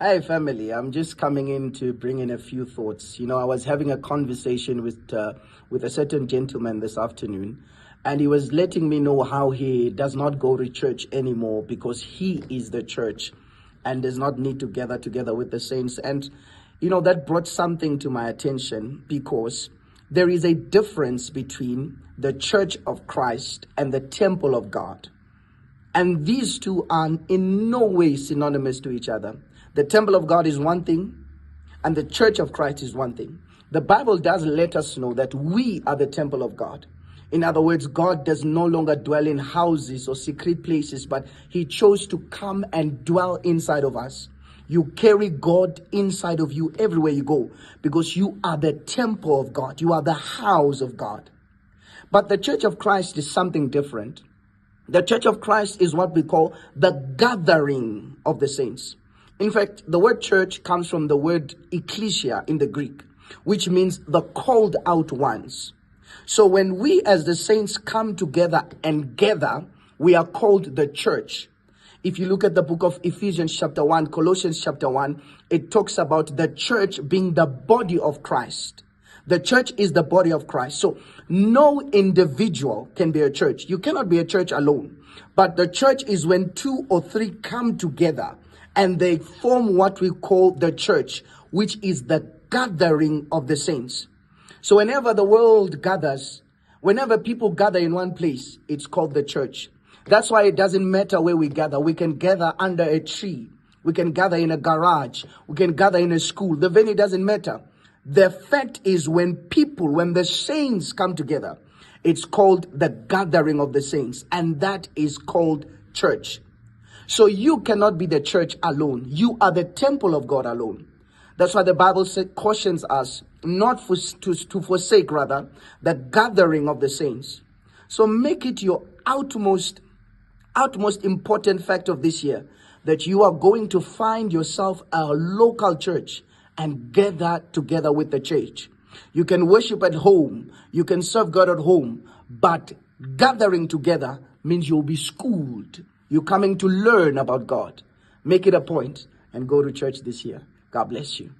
Hi, family. I'm just coming in to bring in a few thoughts. I was having a conversation with a certain gentleman this afternoon, and he was letting me know how he does not go to church anymore because he is the church and does not need to gather together with the saints. And, that brought something to my attention because there is a difference between the church of Christ and the temple of God. And these two are in no way synonymous to each other. The temple of God is one thing, and the church of Christ is one thing. The Bible does let us know that we are the temple of God. In other words, God does no longer dwell in houses or secret places, but he chose to come and dwell inside of us. You carry God inside of you everywhere you go because you are the temple of God. You are the house of God. But the church of Christ is something different. The church of Christ is what we call the gathering of the saints. In fact, the word church comes from the word ecclesia in the Greek, which means the called out ones. So when we as the saints come together and gather, we are called the church. If you look at the book of Ephesians chapter 1, Colossians chapter 1, it talks about the church being the body of Christ. The church is the body of Christ. So no individual can be a church. You cannot be a church alone. But the church is when 2 or 3 come together and they form what we call the church, which is the gathering of the saints. So whenever the world gathers, whenever people gather in one place, it's called the church. That's why it doesn't matter where we gather. We can gather under a tree. We can gather in a garage. We can gather in a school. The venue doesn't matter. The fact is when the saints come together, it's called the gathering of the saints, and that is called church. So you cannot be the church alone. You are the temple of God alone. That's why the Bible cautions us not to forsake the gathering of the saints. So make it your utmost important fact of this year that you are going to find yourself a local church and gather together with the church. You can worship at home. You can serve God at home. But gathering together means you'll be schooled. You're coming to learn about God. Make it a point and go to church this year. God bless you.